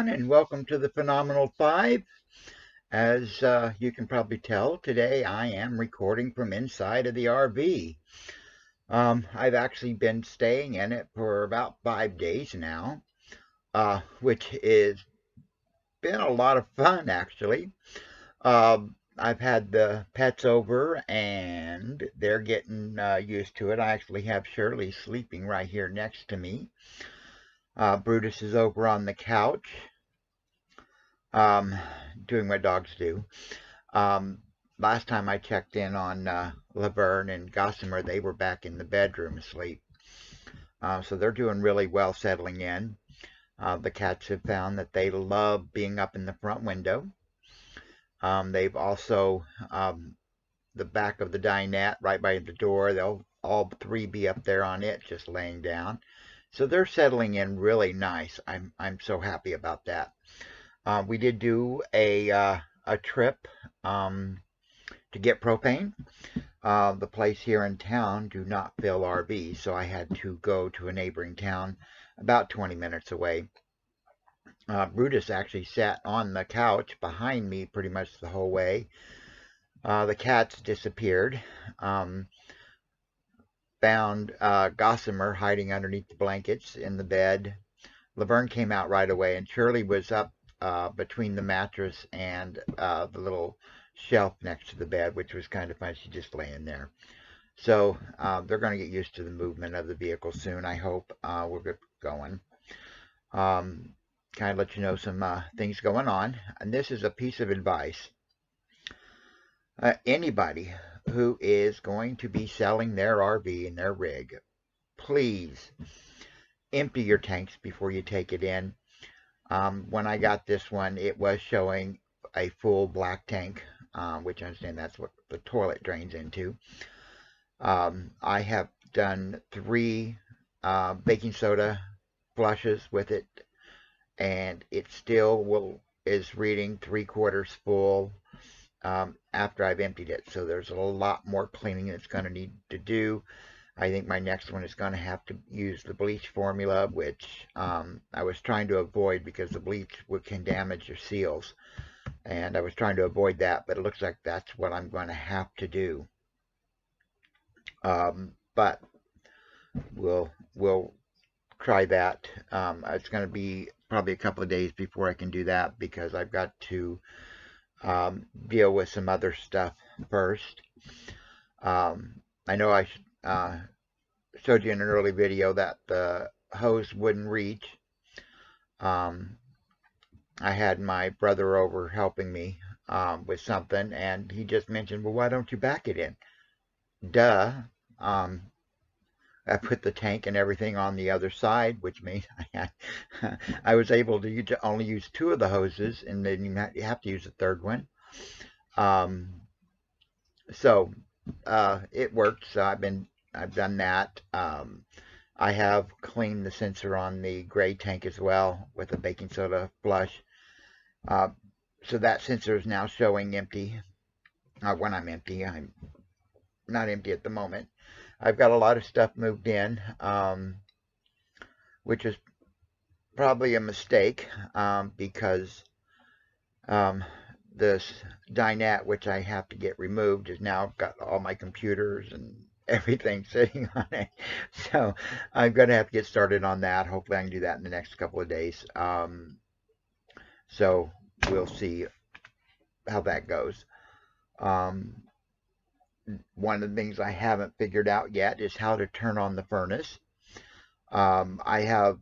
everyone, and welcome to the Phenomenal Five. As you can probably tell, today I am recording from inside of the RV. I've actually been staying in it for about 5 days now, which has been a lot of fun, actually. I've had the pets over, and they're getting used to it. I actually have Shirley sleeping right here next to me. Brutus is over on the couch, um, doing what dogs do. Um, Last time I checked in on Laverne and Gossamer, they were back in the bedroom asleep. So they're doing really well settling in. The cats have found that they love being up in the front window. They've also, the back of the dinette right by the door, they'll all three be up there on it, just laying down. So they're settling in really nice. I'm so happy about that. We did do a trip to get propane. The place here in town do not fill RVs, so I had to go to a neighboring town about 20 minutes away. Brutus actually sat on the couch behind me pretty much the whole way. The cats disappeared. Found Gossamer hiding underneath the blankets in the bed. Laverne came out right away, and Shirley was up between the mattress and the little shelf next to the bed, which was kind of fun. She's just laying there. So they're going to get used to the movement of the vehicle soon, I hope. We'll get going. Kind of let you know some things going on. And this is a piece of advice. Anybody who is going to be selling their RV and their rig, please empty your tanks before you take it in. When I got this one, it was showing a full black tank, which I understand that's what the toilet drains into. I have done 3 baking soda flushes with it, and it still is reading 3/4 full after I've emptied it. So there's a lot more cleaning that's going to need to do. I think my next one is going to have to use the bleach formula, which I was trying to avoid because the bleach can damage your seals. And I was trying to avoid that, but it looks like that's what I'm going to have to do. But we'll try that. It's going to be probably a couple of days before I can do that because I've got to deal with some other stuff first. I know I showed you in an early video that the hose wouldn't reach. I had my brother over helping me with something, and he just mentioned, well, why don't you back it in? Duh. I put the tank and everything on the other side, which means I was able to only use 2 of the hoses, and then you have to use a 3rd one. So it works. So I've done that. I have cleaned the sensor on the gray tank as well with a baking soda flush. So that sensor is now showing empty. When I'm empty, I'm not empty at the moment. I've got a lot of stuff moved in, which is probably a mistake because this dinette, which I have to get removed, has now got all my computers and everything sitting on it. So I'm going to have to get started on that. Hopefully I can do that in the next couple of days. So we'll see how that goes. One of the things I haven't figured out yet is how to turn on the furnace. I have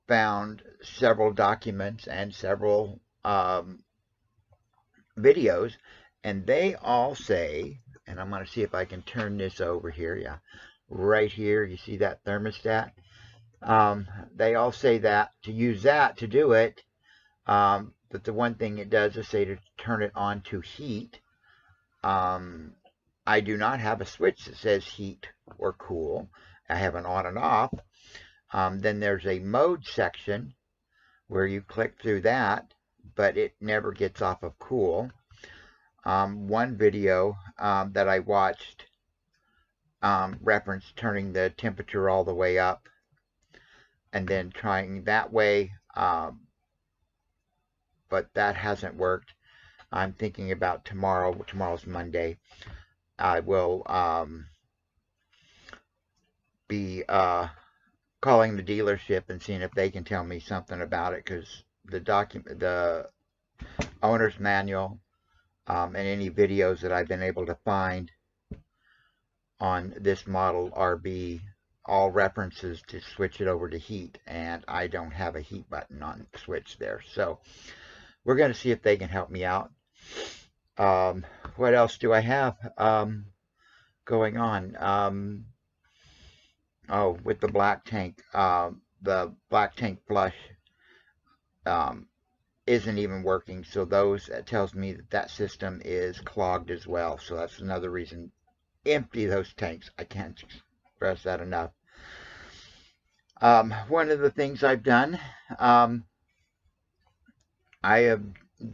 found several documents and several videos, and they all say, and I'm going to see if I can turn this over here. Yeah, right here, you see that thermostat? They all say that to use that to do it, but the one thing it does is say to turn it on to heat. I do not have a switch that says heat or cool. I have an on and off. Then there's a mode section where you click through that, but it never gets off of cool. One video that I watched referenced turning the temperature all the way up and then trying that way. but that hasn't worked. I'm thinking about tomorrow. Tomorrow's Monday. I will be calling the dealership and seeing if they can tell me something about it, because the owner's manual and any videos that I've been able to find on this model RB all references to switch it over to heat, and I don't have a heat button on the switch there. So we're going to see if they can help me out. What else do I have going on? Oh, with the black tank flush isn't even working, so that tells me that system is clogged as well. So that's another reason. Empty those tanks. I can't express that enough. One of the things I've done, I have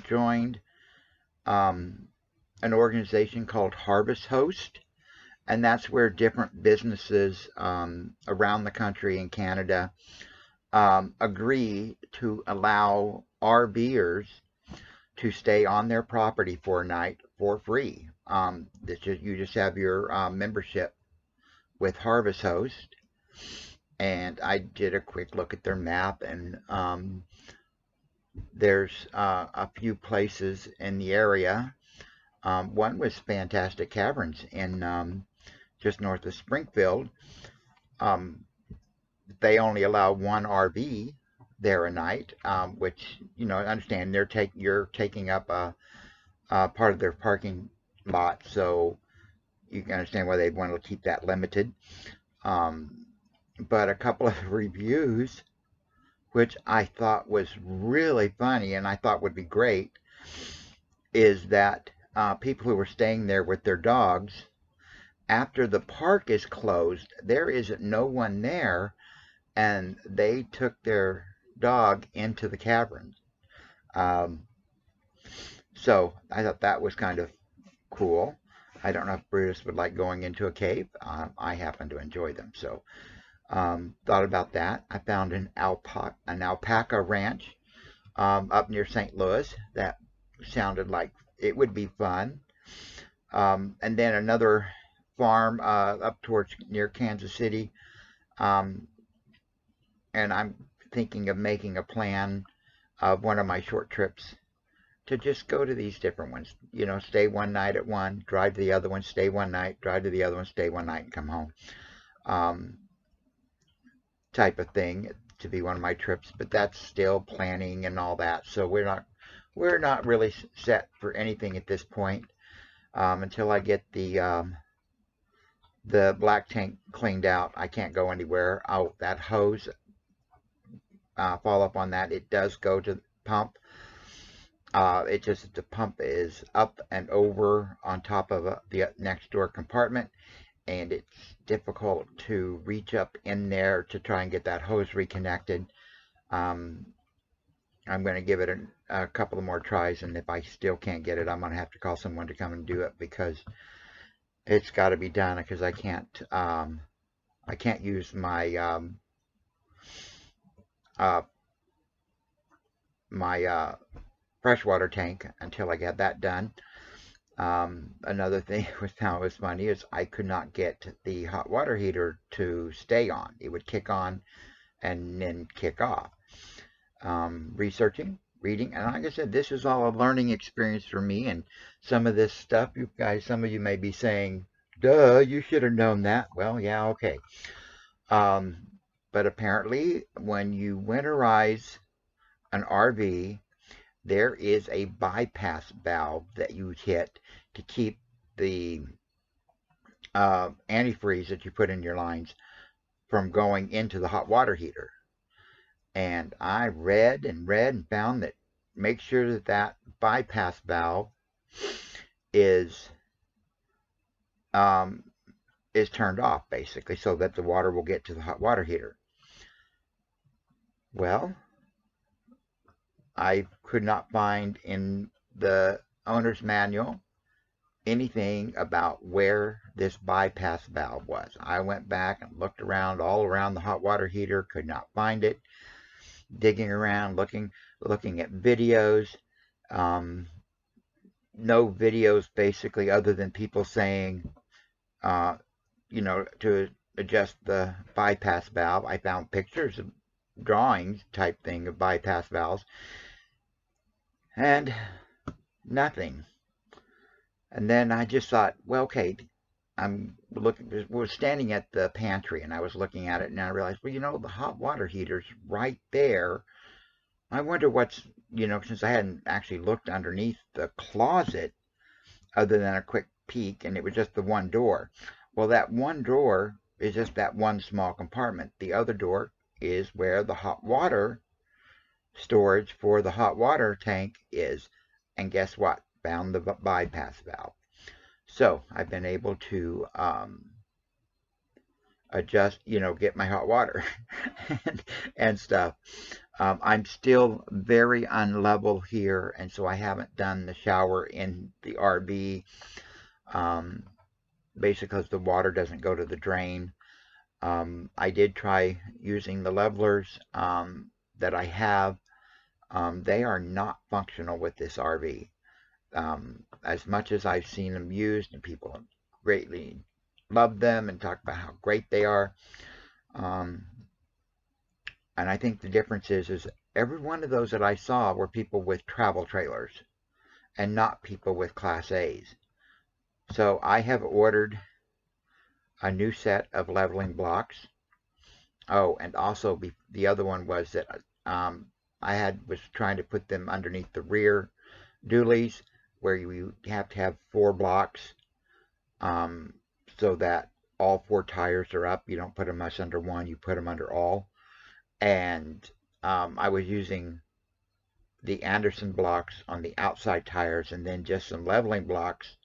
joined an organization called Harvest Host, and that's where different businesses around the country in Canada agree to allow RVers to stay on their property for a night for free. You just have your membership with Harvest Host, and I did a quick look at their map, and there's a few places in the area. One was Fantastic Caverns in just north of Springfield. They only allow one RV there a night, which, you know, I understand you're taking up a part of their parking lot, so you can understand why they'd want to keep that limited. But a couple of reviews, which I thought was really funny and I thought would be great, is that people who were staying there with their dogs, after the park is closed, there isn't no one there, and they took their dog into the caverns. So I thought that was kind of cool. I don't know if Brutus would like going into a cave. I happen to enjoy them, so thought about that. I found an alpaca ranch up near St. Louis that sounded like it would be fun. And then another farm up towards near Kansas City. And I'm thinking of making a plan of one of my short trips to just go to these different ones. You know, stay one night at one, drive to the other one, stay one night, drive to the other one, stay one night, and come home. Type of thing to be one of my trips, but that's still planning and all that. So we're not really set for anything at this point until I get the black tank cleaned out. I can't go anywhere. Oh, that hose. Follow up on that. It does go to the pump. It just, the pump is up and over on top of the next door compartment, and it's difficult to reach up in there to try and get that hose reconnected. I'm going to give it a couple of more tries, and if I still can't get it, I'm going to have to call someone to come and do it, because it's got to be done, because I can't use my freshwater tank until I get that done. Another thing that was funny is I could not get the hot water heater to stay on. It would kick on and then kick off. Researching, reading, and like I said, this is all a learning experience for me, and some of this stuff, you guys, some of you may be saying, duh, you should have known that. Well, yeah, okay. But apparently, when you winterize an RV, there is a bypass valve that you hit to keep the antifreeze that you put in your lines from going into the hot water heater. And I read and found that make sure that bypass valve is turned off, basically, so that the water will get to the hot water heater. Well, I could not find in the owner's manual anything about where this bypass valve was. I went back and looked around all around the hot water heater, could not find it. digging around, looking at videos. No videos basically other than people saying, to adjust the bypass valve. I found pictures of drawings type thing of bypass valves and nothing. And then I just thought, well, okay, we're standing at the pantry and I was looking at it and I realized, well, the hot water heater's right there. I wonder what's, since I hadn't actually looked underneath the closet other than a quick peek, and it was just the one door. Well, that one drawer is just that one small compartment. The other door is where the hot water storage for the hot water tank is. And guess what? Found the bypass valve. So I've been able to adjust, get my hot water and stuff. I'm still very unlevel here, and so I haven't done the shower in the RV, basically because the water doesn't go to the drain. I did try using the levelers that I have. They are not functional with this RV. As much as I've seen them used, and people greatly love them and talk about how great they are. And I think the difference is every one of those that I saw were people with travel trailers and not people with Class A's. So I have ordered a new set of leveling blocks. Oh, and also the other one was that I was trying to put them underneath the rear dualies where you have to have 4 blocks so that all 4 tires are up. You don't put them much under one, you put them under all. And I was using the Anderson blocks on the outside tires and then just some leveling blocks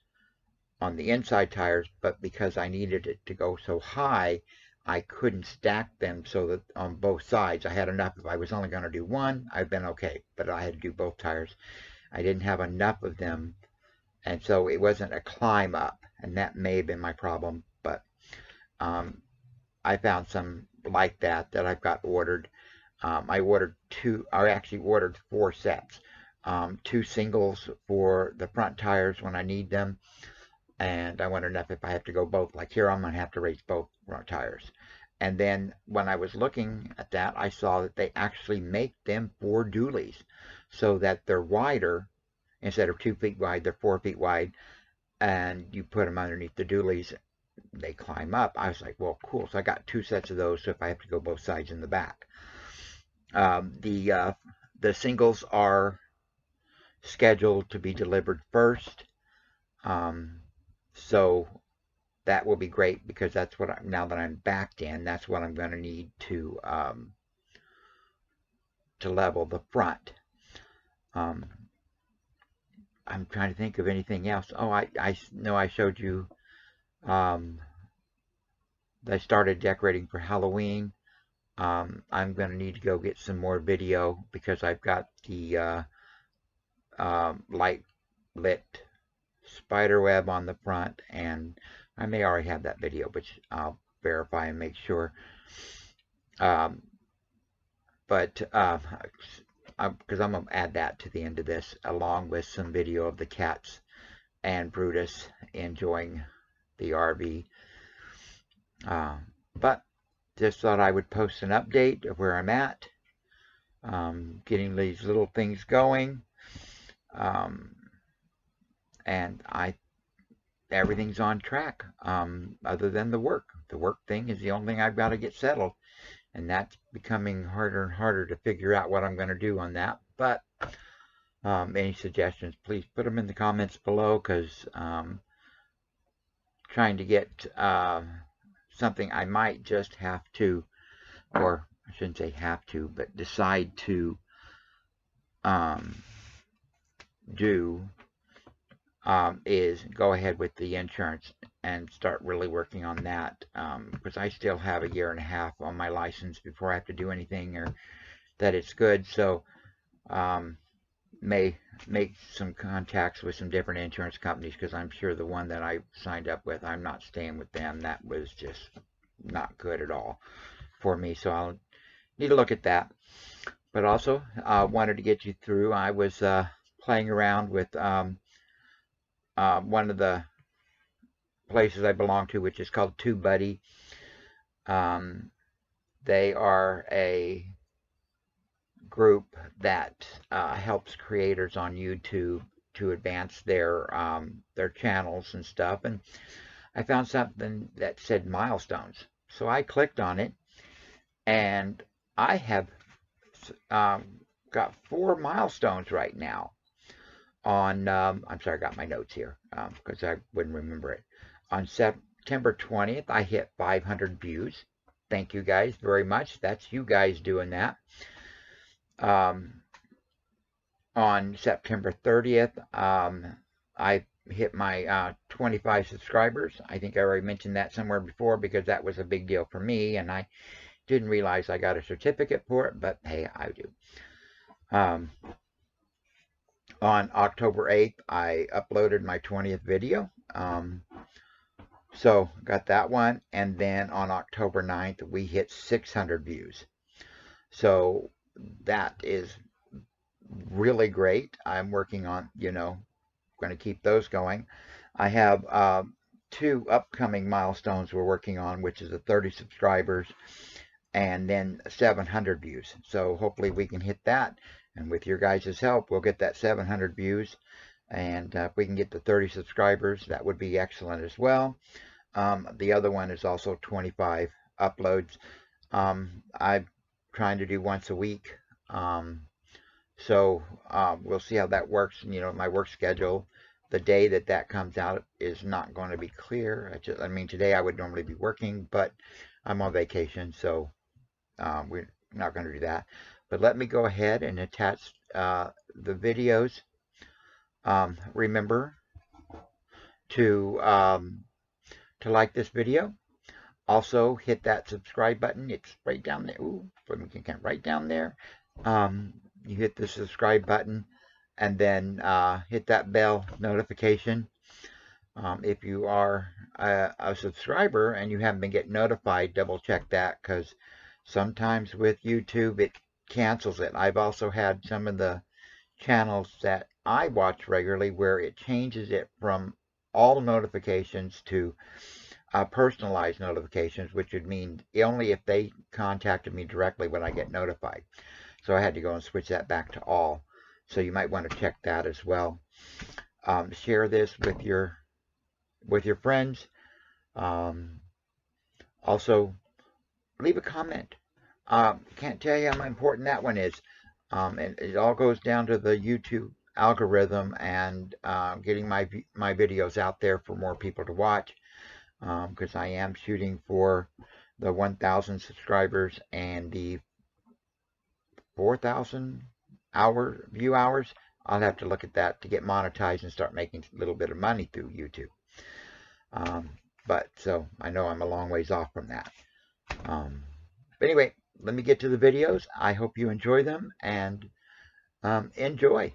on the inside tires, but because I needed it to go so high, I couldn't stack them so that on both sides I had enough. If I was only going to do one, I'd been okay, but I had to do both tires. I didn't have enough of them, and so it wasn't a climb up, and that may have been my problem, but I found some like that I've got ordered. I actually ordered 4 sets. 2 singles for the front tires when I need them, and I wondered if I have to go both. Like here, I'm going to have to race both front tires. And then when I was looking at that, I saw that they actually make them 4 dualies so that they're wider. Instead of 2 feet wide, they're 4 feet wide, and you put them underneath the dualies, they climb up. I was like, well, cool. So I got 2 sets of those, so if I have to go both sides in the back. The singles are scheduled to be delivered first, so that will be great because that's what now that I'm backed in, that's what I'm going to need to level the front. I'm trying to think of anything else. Oh, I know I showed you I started decorating for Halloween. I'm going to need to go get some more video because I've got the light lit spider web on the front, and I may already have that video, but I'll verify and make sure. But because I'm going to add that to the end of this, along with some video of the cats and Brutus enjoying the RV. But just thought I would post an update of where I'm at, getting these little things going, and everything's on track, other than the work. The work thing is the only thing I've got to get settled, and that's becoming harder and harder to figure out what I'm going to do on that. But any suggestions, please put them in the comments below, because trying to get something I might just have to, or I shouldn't say have to, but decide to do is go ahead with the insurance and start really working on that, because I still have 1.5 years on my license before I have to do anything, or that it's good. So may make some contacts with some different insurance companies, because I'm sure the one that I signed up with, I'm not staying with them. That was just not good at all for me, so I'll need to look at that. but also wanted to get you through. I was playing around with one of the places I belong to, which is called TubeBuddy. They are a group that helps creators on YouTube to advance their channels and stuff. And I found something that said milestones, so I clicked on it, and I have got 4 milestones right now. On I'm sorry, I got my notes here because I wouldn't remember it. On September 20th, I hit 500 views. Thank you guys very much. That's you guys doing that. On September 30th, I hit my 25 subscribers. I think I already mentioned that somewhere before because that was a big deal for me, and I didn't realize I got a certificate for it, but hey, I do. On October 8th, I uploaded my 20th video. So got that one, and then on October 9th, we hit 600 views. So that is really great. I'm working on, going to keep those going. I have 2 upcoming milestones we're working on, which is the 30 subscribers and then 700 views. So hopefully we can hit that, and with your guys' help, we'll get that 700 views. And if we can get to 30 subscribers, that would be excellent as well. The other one is also 25 uploads. I'm trying to do once a week. So we'll see how that works. My work schedule, the day that comes out is not going to be clear. I mean, today I would normally be working, but I'm on vacation, so we're not going to do that. But let me go ahead and attach the videos. Remember to like this video. Also, hit that subscribe button. It's right down there. Ooh, right down there. You hit the subscribe button, and then hit that bell notification. If you are a subscriber and you haven't been getting notified, double check that, because sometimes with YouTube it cancels it. I've also had some of the channels that I watch regularly where it changes it from all notifications to personalized notifications, which would mean only if they contacted me directly would I get notified. So I had to go and switch that back to all. So you might want to check that as well. Share this with your friends. Also, leave a comment. Can't tell you how important that one is. And it all goes down to the YouTube algorithm and getting my videos out there for more people to watch. Because I am shooting for the 1,000 subscribers and the 4,000 view hours. I'll have to look at that to get monetized and start making a little bit of money through YouTube. But so I know I'm a long ways off from that. But anyway, let me get to the videos. I hope you enjoy them, and enjoy.